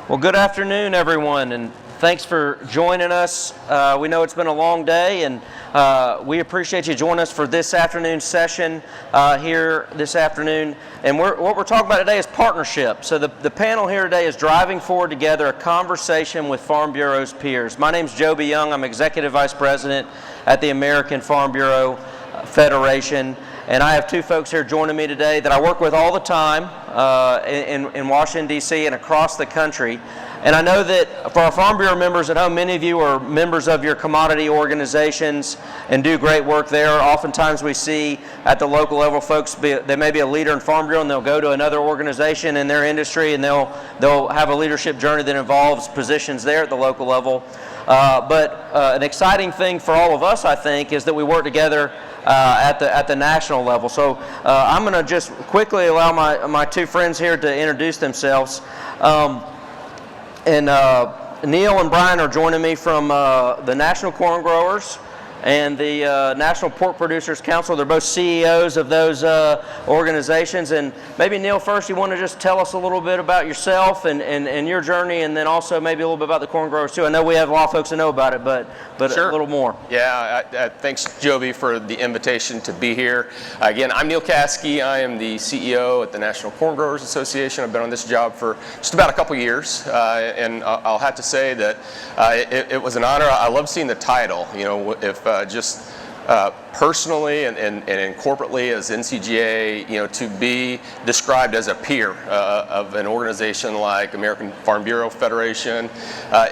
Well, good afternoon, everyone, and thanks for joining us. We know it's been a long day, and we appreciate you joining us for this afternoon's session here this afternoon. And what we're talking about today is partnership. So the panel here today is driving forward together a conversation with Farm Bureau's peers. My name's Joby Young. I'm Executive Vice President at the American Farm Bureau Federation. And I have two folks here joining me today that I work with all the time in Washington, D.C. and across the country. And I know that for our Farm Bureau members at home, many of you are members of your commodity organizations and do great work there. Oftentimes we see at the local level folks, they may be a leader in Farm Bureau and they'll go to another organization in their industry and they'll have a leadership journey that involves positions there at the local level. But an exciting thing for all of us, I think, is that we work together at the national level. So I'm going to just quickly allow my two friends here to introduce themselves. Neil and Brian are joining me from the National Corn Growers and the National Pork Producers Council. They're both CEOs of those organizations. And maybe, Neil, first you want to just tell us a little bit about yourself and your journey, and then also maybe a little bit about the corn growers too. I know we have a lot of folks that know about it, but sure. A little more. Yeah, thanks, Joby, for the invitation to be here. Again, I'm Neil Caskey. I am the CEO at the National Corn Growers Association. I've been on this job for just about a couple years, and I'll have to say that it was an honor. I love seeing the title. You know, if just personally and corporately as NCGA, you know, to be described as a peer of an organization like American Farm Bureau Federation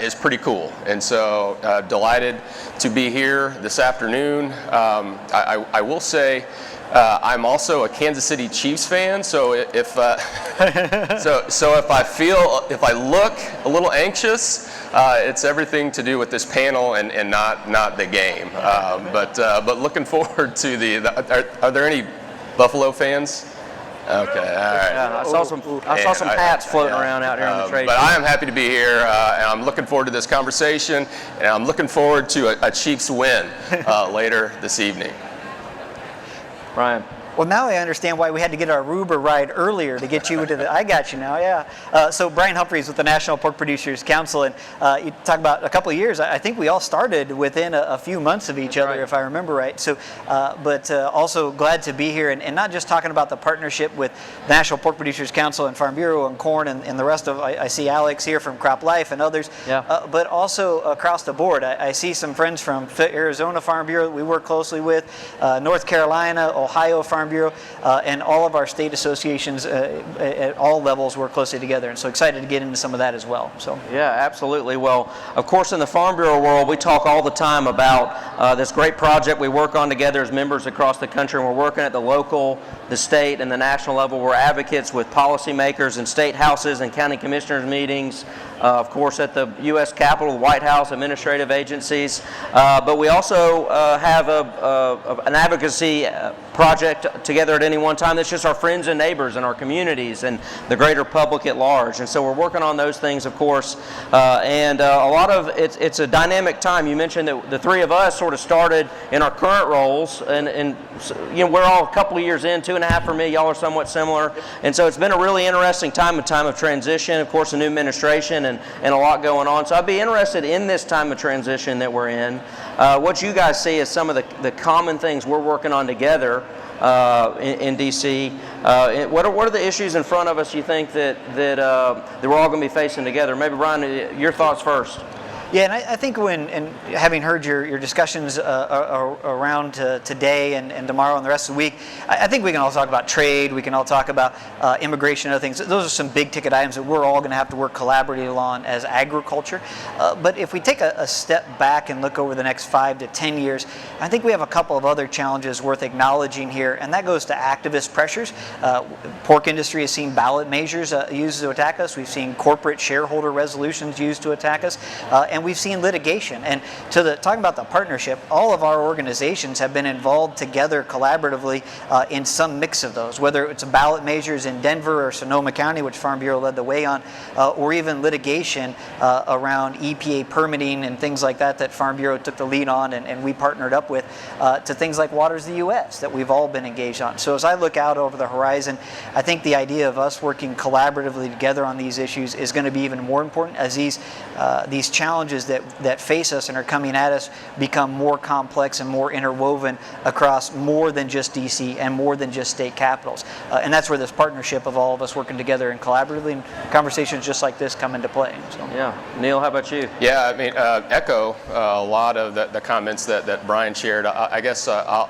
is pretty cool. And so delighted to be here this afternoon. I will say I'm also a Kansas City Chiefs fan, so if if I look a little anxious, it's everything to do with this panel and not the game. But looking forward to are there any Buffalo fans? Okay, all right. Yeah, I saw some hats floating around out here in the trade. But I am happy to be here, and I'm looking forward to this conversation, and I'm looking forward to a Chiefs win later this evening. Brian. Well, now I understand why we had to get our Uber ride earlier to get you into the. I got you now, yeah. So Brian Humphreys with the National Pork Producers Council, and you talk about a couple of years. I think we all started within a few months of each other, if I remember right. So, but also glad to be here, and not just talking about the partnership with the National Pork Producers Council and Farm Bureau and Corn and the rest of. I see Alex here from Crop Life and others, but also across the board. I see some friends from Arizona Farm Bureau that we work closely with, North Carolina, Ohio Farm Bureau, and all of our state associations at all levels work closely together, and so excited to get into some of that as well. So yeah, absolutely. Well, of course, in the Farm Bureau world, we talk all the time about this great project we work on together as members across the country, and we're working at the local, the state, and the national level. We're advocates with policymakers in state houses and county commissioners meetings, of course, at the U.S. Capitol, the White House, administrative agencies, but we also have an advocacy project together at any one time that's just our friends and neighbors and our communities and the greater public at large. And so we're working on those things, of course, and a lot of it's a dynamic time. You mentioned that the three of us sort of started in our current roles, and you know, we're all a couple of years in, 2.5 for me, y'all are somewhat similar, and so it's been a really interesting time, a time of transition, of course, a new administration and a lot going on. So I'd be interested in this time of transition that we're in, what you guys see as some of the common things we're working on together in D.C. What are the issues in front of us you think that we're all going to be facing together? Maybe, Brian, your thoughts first. Yeah, and I think having heard your discussions around today and tomorrow and the rest of the week, I think we can all talk about trade, we can all talk about immigration and other things. Those are some big ticket items that we're all going to have to work collaboratively on as agriculture. But if we take a step back and look over the next 5 to 10 years, I think we have a couple of other challenges worth acknowledging here, and that goes to activist pressures. Pork industry has seen ballot measures used to attack us. We've seen corporate shareholder resolutions used to attack us. And then we've seen litigation. And talking about the partnership, all of our organizations have been involved together collaboratively in some mix of those, whether it's ballot measures in Denver or Sonoma County, which Farm Bureau led the way on, or even litigation around EPA permitting and things like that Farm Bureau took the lead on, and we partnered up with, to things like Waters of the U.S. that we've all been engaged on. So as I look out over the horizon, I think the idea of us working collaboratively together on these issues is going to be even more important as these challenges that face us and are coming at us become more complex and more interwoven across more than just D.C. and more than just state capitals. And that's where this partnership of all of us working together and collaboratively, and conversations just like this come into play. So. Yeah. Neil, how about you? Yeah, I mean, echo a lot of the comments that Brian shared. I guess I'll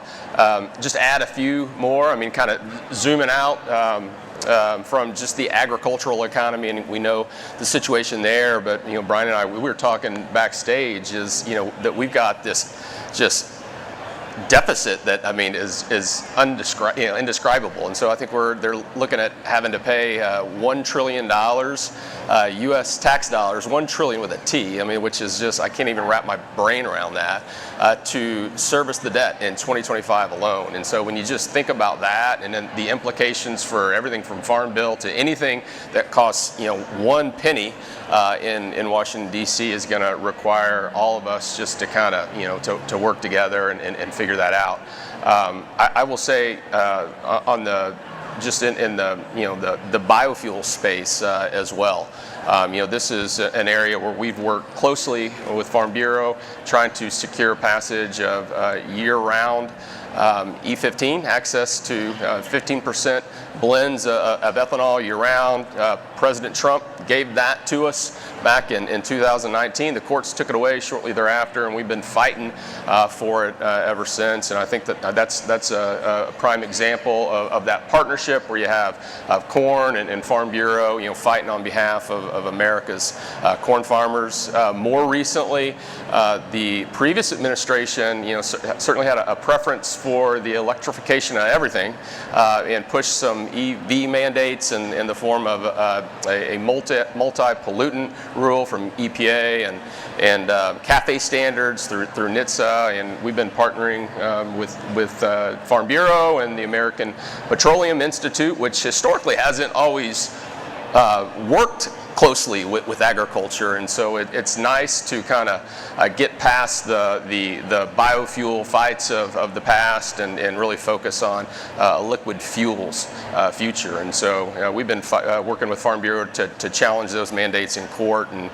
just add a few more. I mean, kind of zooming out from just the agricultural economy, and we know the situation there, but Brian and I, we were talking backstage, is that we've got this just deficit that is indescribable, and so I think they're looking at having to pay $1 trillion U.S. tax dollars, 1 trillion with a T, which is just, I can't even wrap my brain around that, to service the debt in 2025 alone. And so when you just think about that, and then the implications for everything from Farm Bill to anything that costs 1 penny in Washington D.C. is going to require all of us just to kind of to work together and figure that out. I will say on the just in the the biofuel space as well. This is an area where we've worked closely with Farm Bureau, trying to secure passage of year-round E15, access to 15% blends of ethanol year-round. President Trump gave that to us back in 2019. The courts took it away shortly thereafter, and we've been fighting for it ever since. And I think that's a prime example of that partnership where you have corn and Farm Bureau, fighting on behalf of America's corn farmers. More recently, the previous administration, certainly had a preference for the electrification of everything, and pushed some EV mandates in the form of a multi-pollutant rule from EPA and CAFE standards through NHTSA, and we've been partnering with Farm Bureau and the American Petroleum Institute, which historically hasn't always worked closely with agriculture, and so it's nice to kind of get past the biofuel fights of the past and really focus on liquid fuels future. And so we've been working with Farm Bureau to challenge those mandates in court, and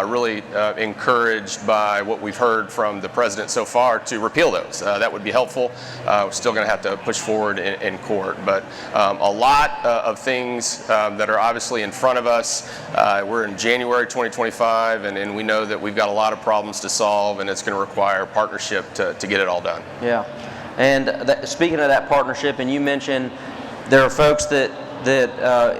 really encouraged by what we've heard from the president so far to repeal those. That would be helpful. We're still going to have to push forward in court, but a lot of things that are obviously in front of us. We're in January 2025, and we know that we've got a lot of problems to solve, and it's going to require partnership to get it all done. Yeah, and speaking of that partnership, and you mentioned there are folks that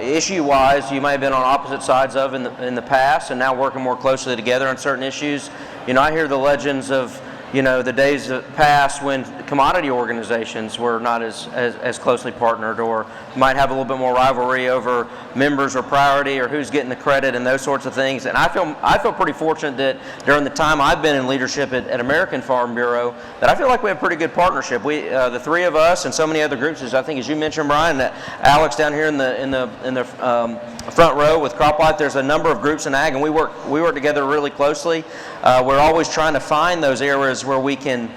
issue-wise you might have been on opposite sides of in the past, and now working more closely together on certain issues. I hear the legends of the days past when commodity organizations were not as closely partnered, or might have a little bit more rivalry over members or priority or who's getting the credit and those sorts of things. And I feel pretty fortunate that during the time I've been in leadership at American Farm Bureau, that I feel like we have a pretty good partnership. We, the three of us and so many other groups, as I think as you mentioned, Brian, that Alex down here in the front row with CropLife, there's a number of groups in ag, and we work together really closely. We're always trying to find those areas where we can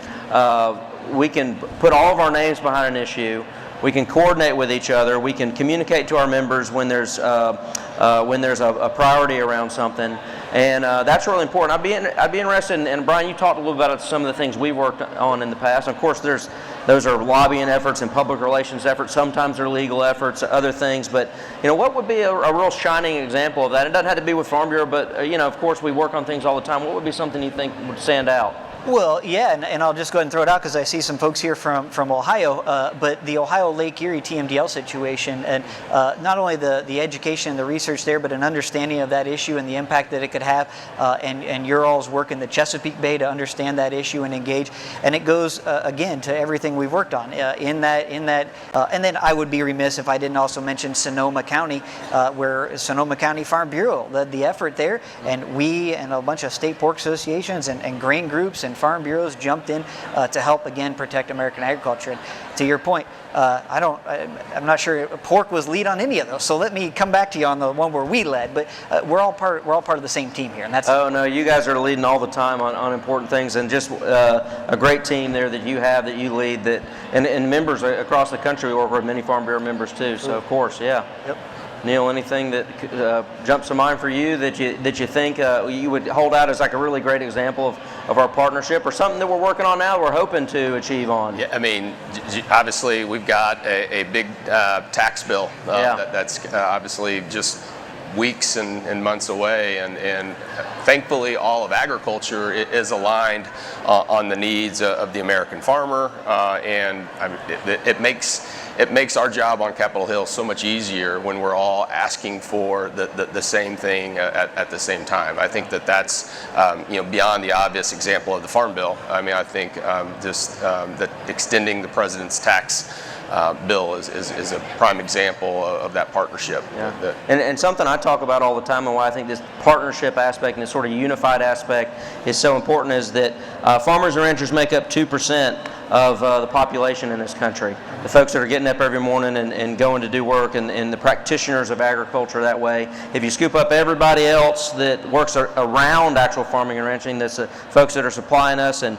put all of our names behind an issue. We can coordinate with each other. We can communicate to our members when there's a priority around something, and that's really important. I'd be interested in, and Brian, you talked a little bit about some of the things we've worked on in the past. Of course, those are lobbying efforts and public relations efforts. Sometimes they're legal efforts, other things. But what would be a real shining example of that? It doesn't have to be with Farm Bureau, but of course we work on things all the time. What would be something you think would stand out? Well, yeah, and I'll just go ahead and throw it out because I see some folks here from Ohio, but the Ohio Lake Erie TMDL situation, and not only the education and the research there, but an understanding of that issue and the impact that it could have, and your all's work in the Chesapeake Bay to understand that issue and engage, and it goes again to everything we've worked on in that, and then I would be remiss if I didn't also mention Sonoma County, where Sonoma County Farm Bureau led the effort there, and we and a bunch of state pork associations and grain groups and farm bureaus jumped in to help again protect American agriculture. And to your point, I'm not sure pork was lead on any of those. So let me come back to you on the one where we led. But we're all part of the same team here, and that's. Oh no, you guys are leading all the time on important things, and just a great team there that you have, that you lead, that and members across the country. We work with many Farm Bureau members too. So of course, yeah. Yep. Neil, anything that jumps to mind for you that you think you would hold out as like a really great example of our partnership, or something that we're working on now, we're hoping to achieve on? Yeah, I mean, obviously we've got a big tax bill that's obviously just weeks and months away, and thankfully all of agriculture is aligned on the needs of the American farmer, and I mean, it makes our job on Capitol Hill so much easier when we're all asking for the same thing at the same time. I think that's beyond the obvious example of the Farm Bill. I mean, I think that extending the president's tax bill is a prime example of that partnership. Yeah. And something I talk about all the time, and why I think this partnership aspect and this sort of unified aspect is so important, is that farmers and ranchers make up 2% of the population in this country. The folks that are getting up every morning and going to do work, and the practitioners of agriculture that way. If you scoop up everybody else that works around actual farming and ranching, that's the folks that are supplying us and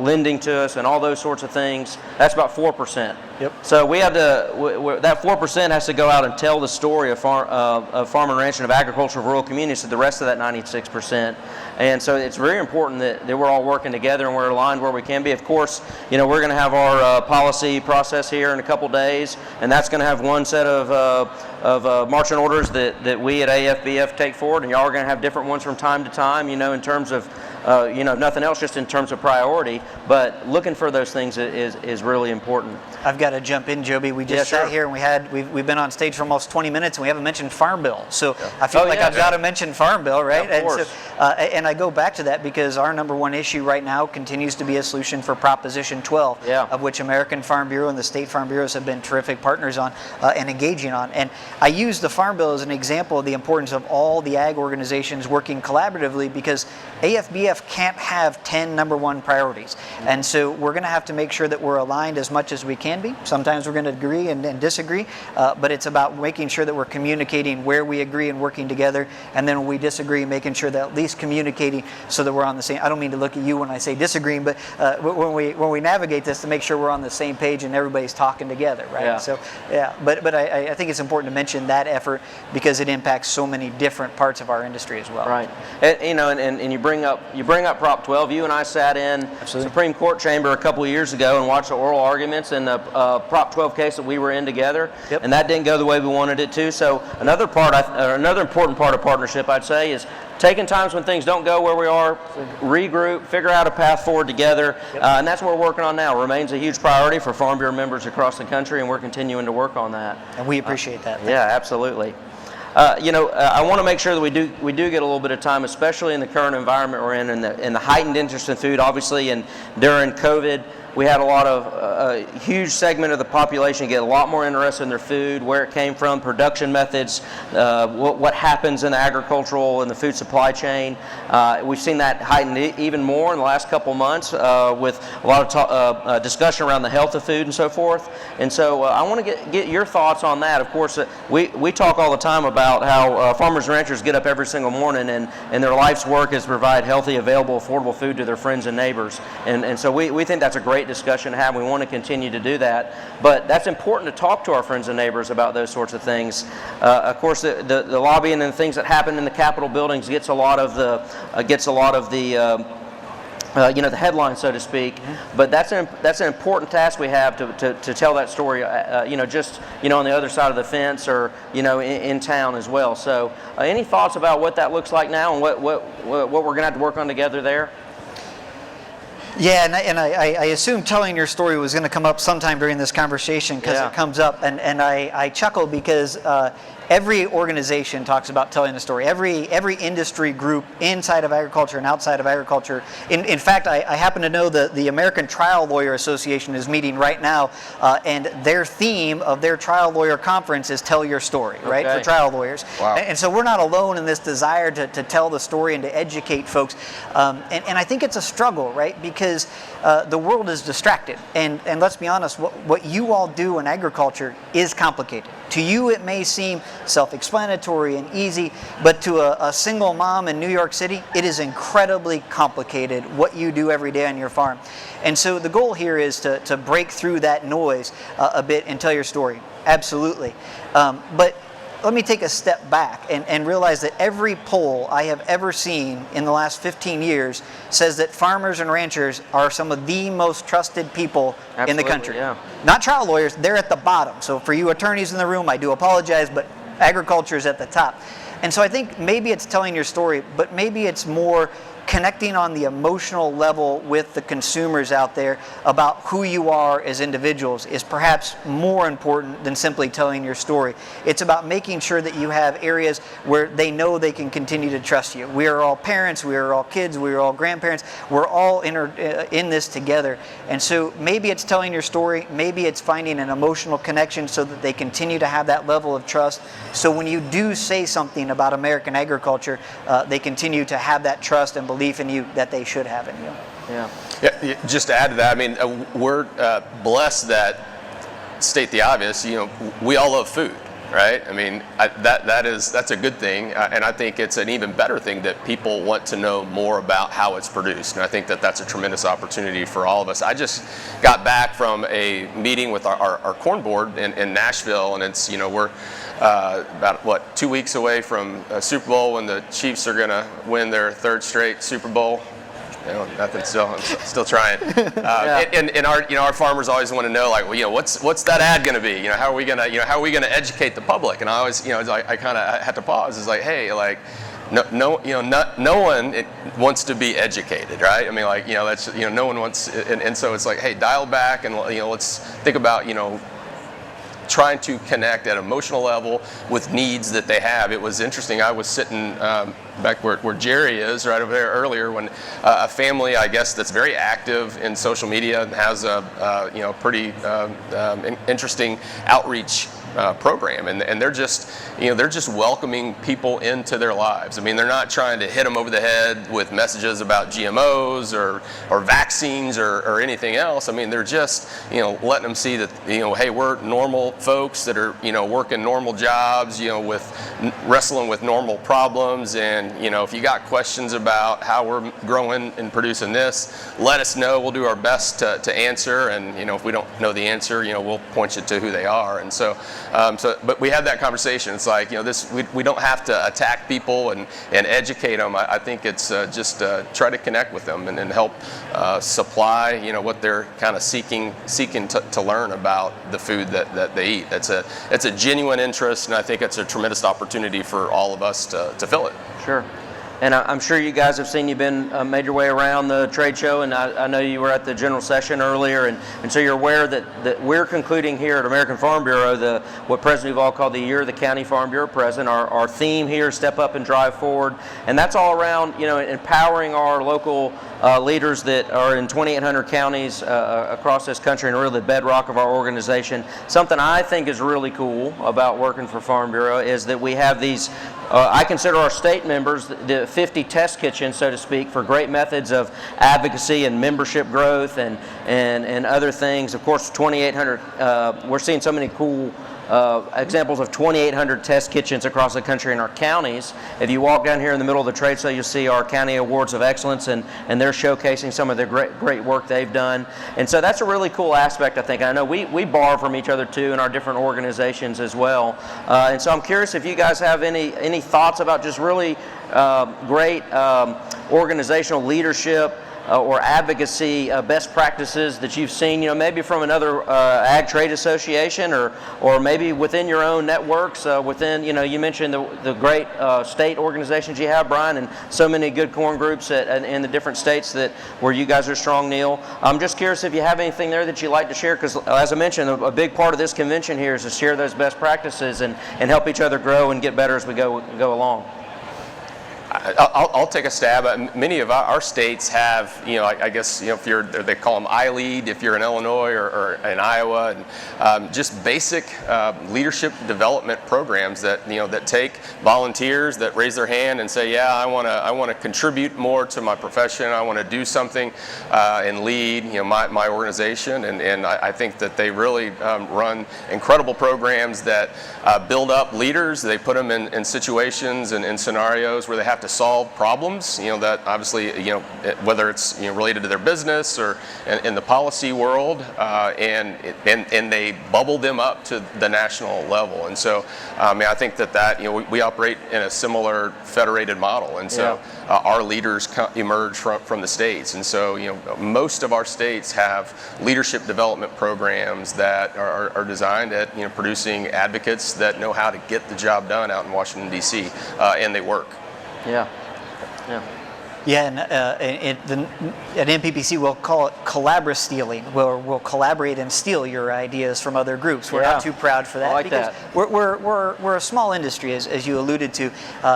lending to us and all those sorts of things, that's about 4%. Yep. So we have to, that 4% has to go out and tell the story of farm and ranching, of agriculture, of rural communities to the rest of that 96%. And so it's very important that we're all working together and we're aligned where we can be. Of course, we're going to have our policy process here in a couple days, and that's going to have one set of marching orders that we at AFBF take forward, and y'all are going to have different ones from time to time, in terms of nothing else, just in terms of priority, but looking for those things is really important. I've got to jump in, Joby. We just sat here and we've been on stage for almost 20 minutes and we haven't mentioned Farm Bill. So I feel like I've got to mention Farm Bill, right? Yeah, of course. And I go back to that because our number one issue right now continues to be a solution for Proposition 12, of which American Farm Bureau and the state farm bureaus have been terrific partners on and engaging on. And I use the Farm Bill as an example of the importance of all the ag organizations working collaboratively, because AFBF can't have 10 number one priorities. And so we're going to have to make sure that we're aligned as much as we can be. Sometimes we're going to agree and disagree, but it's about making sure that we're communicating where we agree and working together, and then when we disagree, making sure that at least communicating so that we're on the same. I don't mean to look at you when I say disagreeing, but when we navigate this, to make sure we're on the same page and everybody's talking together, right? Yeah. So but I think it's important to mention that effort because it impacts so many different parts of our industry as well. Right. And you bring up Prop 12. You and I sat in the Supreme Court chamber a couple of years ago and watched the oral arguments in the Prop 12 case that we were in together, and that didn't go the way we wanted it to. So another important part of partnership, I'd say, is taking times when things don't go where we are, regroup, figure out a path forward together, and that's what we're working on now. It remains a huge priority for Farm Bureau members across the country, and we're continuing to work on that. And we appreciate that. Yeah, absolutely. I want to make sure that we do get a little bit of time, especially in the current environment we're in, and the heightened interest in food, obviously, and during COVID. We had a huge segment of the population get a lot more interested in their food, where it came from, production methods, what happens in the agricultural and the food supply chain. We've seen that heighten even more in the last couple months with a lot of discussion around the health of food and so forth. And so I want to get your thoughts on that. Of course, we talk all the time about how farmers and ranchers get up every single morning and their life's work is to provide healthy, available, affordable food to their friends and neighbors. And so we think that's a great discussion to have. We want to continue to do that, but that's important to talk to our friends and neighbors about those sorts of things. Of course, the lobbying and the things that happen in the Capitol buildings gets a lot of the the headline, so to speak. But that's an important task we have to tell that story. Just on the other side of the fence, or in town as well. So, any thoughts about what that looks like now and what we're going to have to work on together there? Yeah, and I assumed telling your story was going to come up sometime during this conversation because Yeah. it comes up, and I chuckle because every organization talks about telling a story. Every industry group inside of agriculture and outside of agriculture. In fact, I happen to know that the American Trial Lawyer Association is meeting right now, and their theme of their trial lawyer conference is "Tell Your Story," right, Okay. for trial lawyers. Wow. And so we're not alone in this desire to tell the story and to educate folks. And I think it's a struggle, right, because the world is distracted. And let's be honest, what you all do in agriculture is complicated. To you, it may seem self-explanatory and easy, but to a single mom in New York City, it is incredibly complicated what you do every day on your farm. And so the goal here is to break through that noise a bit and tell your story. Absolutely. But let me take a step back and realize that every poll I have ever seen in the last 15 years says that farmers and ranchers are some of the most trusted people in the Absolutely, country. yeah. Not trial lawyers, they're at the bottom. So for you attorneys in the room, I do apologize, but agriculture is at the top. And so I think maybe it's telling your story, but maybe it's more connecting on the emotional level with the consumers out there about who you are as individuals is perhaps more important than simply telling your story. It's about making sure that you have areas where they know they can continue to trust you. We are all parents, we are all kids, we are all grandparents, we're all in this together. And so maybe it's telling your story, maybe it's finding an emotional connection so that they continue to have that level of trust. So when you do say something about American agriculture, they continue to have that trust and belief in you that they should have in you. Yeah. Yeah, just to add to that, I mean, we're blessed that, state the obvious, we all love food, right? I mean, that's a good thing, and I think it's an even better thing that people want to know more about how it's produced, and I think that that's a tremendous opportunity for all of us. I just got back from a meeting with our corn board in Nashville, and it's, we're about 2 weeks away from Super Bowl when the Chiefs are going to win their third straight Super Bowl. Nothing. I'm still trying. And our farmers always want to know, like, well, what's that ad going to be? How are we going to educate the public? And I always, I kind of had to pause. It's like, hey, like, no one wants to be educated, right? I mean, like, that's, no one wants, and so it's like, hey, dial back and let's think about, trying to connect at an emotional level with needs that they have. It was interesting. I was sitting back where Jerry is, right over there earlier, when a family, I guess, that's very active in social media and has a pretty interesting outreach program, and they're just welcoming people into their lives. I mean, they're not trying to hit them over the head with messages about GMOs or vaccines or anything else. I mean, they're just letting them see that hey, we're normal folks that are working normal jobs, with wrestling with normal problems, and if you got questions about how we're growing and producing this, let us know. We'll do our best to answer, and if we don't know the answer, we'll point you to who they are. And so but we had that conversation. It's like, we don't have to attack people and educate them. I think it's just try to connect with them and help supply, what they're kind of seeking to learn about the food that they eat. It's a genuine interest, and I think it's a tremendous opportunity for all of us to fill it. Sure. And I'm sure you guys have seen, you've made your way around the trade show, and I know you were at the general session earlier, and so you're aware that we're concluding here at American Farm Bureau what President Duval called the Year of the County Farm Bureau President. Our theme here is Step Up and Drive Forward, and that's all around empowering our local leaders that are in 2,800 counties across this country, and really the bedrock of our organization. Something I think is really cool about working for Farm Bureau is that we have these, I consider our state members the 50 test kitchens, so to speak, for great methods of advocacy and membership growth and other things. Of course, 2,800, we're seeing so many cool examples of 2,800 test kitchens across the country in our counties. If you walk down here in the middle of the trade show, you'll see our County Awards of Excellence, and they're showcasing some of the great work they've done. And so that's a really cool aspect, I think. And I know we borrow from each other too in our different organizations as well. And so I'm curious if you guys have any thoughts about just really great organizational leadership or advocacy best practices that you've seen, maybe from another ag trade association, or maybe within your own networks, within, you mentioned the great state organizations you have, Brian, and so many good corn groups in the different states where you guys are strong, Neil. I'm just curious if you have anything there that you'd like to share, because as I mentioned, a big part of this convention here is to share those best practices and help each other grow and get better as we go along. I'll take a stab. Many of our states have, I guess, if they call them I-LEAD, if you're in Illinois or in Iowa, and just basic leadership development programs that take volunteers that raise their hand and say, yeah, I want to contribute more to my profession. I want to do something and lead, my organization. And I think that they really run incredible programs that build up leaders. They put them in situations and in scenarios where they have to solve problems, that obviously, whether it's related to their business or in the policy world, and they bubble them up to the national level. And so, I think that we operate in a similar federated model, and so our leaders emerge from the states. And so, most of our states have leadership development programs that are designed at producing advocates that know how to get the job done out in Washington, D.C., and they work. Yeah. Yeah, and at NPPC we'll call it stealing, where we'll collaborate and steal your ideas from other groups. We're not too proud for that. I like because that. We're a small industry, as you alluded to,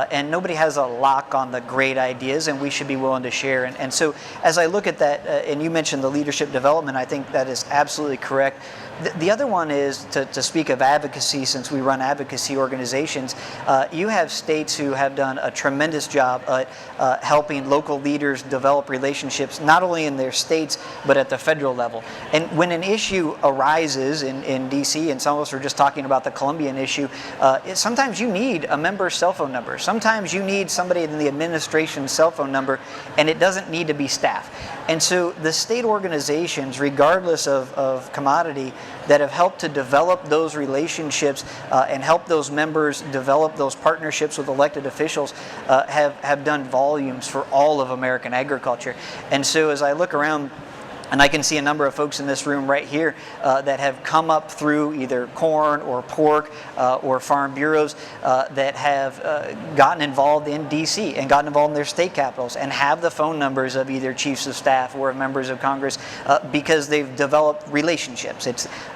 and nobody has a lock on the great ideas, and we should be willing to share. And so as I look at that, and you mentioned the leadership development, I think that is absolutely correct. The other one is to speak of advocacy, since we run advocacy organizations. You have states who have done a tremendous job at helping local leaders develop relationships, not only in their states, but at the federal level. And when an issue arises in D.C., and some of us were just talking about the Colombian issue, sometimes you need a member's cell phone number. Sometimes you need somebody in the administration's cell phone number, and it doesn't need to be staff. And so the state organizations, regardless of commodity, that have helped to develop those relationships and help those members develop those partnerships with elected officials have done volumes for all of American agriculture. And so as I look around, and I can see a number of folks in this room right here that have come up through either corn or pork or farm bureaus that have gotten involved in D.C. and gotten involved in their state capitals and have the phone numbers of either chiefs of staff or members of Congress because they've developed relationships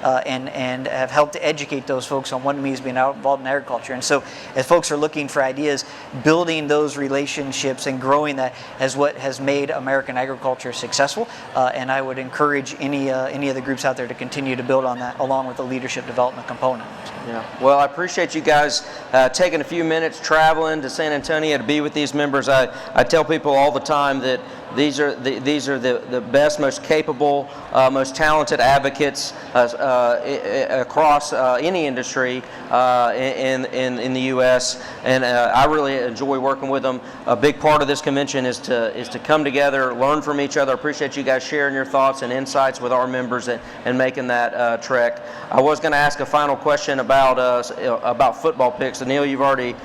and have helped to educate those folks on what it means being involved in agriculture. And so as folks are looking for ideas, building those relationships and growing that is what has made American agriculture successful. And I would encourage any of the groups out there to continue to build on that, along with the leadership development component. Yeah. Well, I appreciate you guys taking a few minutes traveling to San Antonio to be with these members. I tell people all the time that these are the best, most capable, most talented advocates across any industry in the U.S. And I really enjoy working with them. A big part of this convention is to come together, learn from each other. I appreciate you guys sharing your thoughts and insights with our members and making that trek. I was going to ask a final question about football picks. And Neil, you've already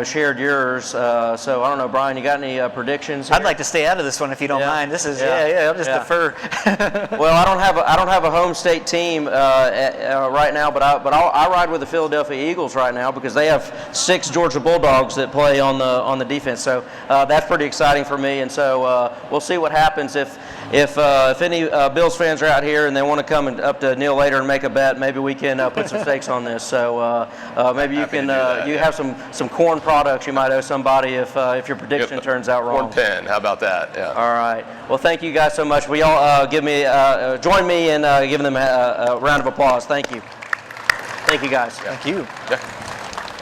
shared yours. So I don't know, Brian, you got any predictions here? I'd like to stay out of this one if you don't mind. This is I'll just defer. Well, I don't have a home state team right now, but I ride with the Philadelphia Eagles right now because they have 6 Georgia Bulldogs that play on the defense. So that's pretty exciting for me. And so we'll see what happens if any Bills fans are out here and they want to come up to Neil later and make a bet. Maybe we can put some stakes on this. So maybe you can you have some corn products you might owe somebody if your prediction turns out wrong. Corn pen, how about that? Yeah. All right. Well, thank you guys so much. We all join me in giving them a round of applause. Thank you. Thank you guys. Thank you. Yeah.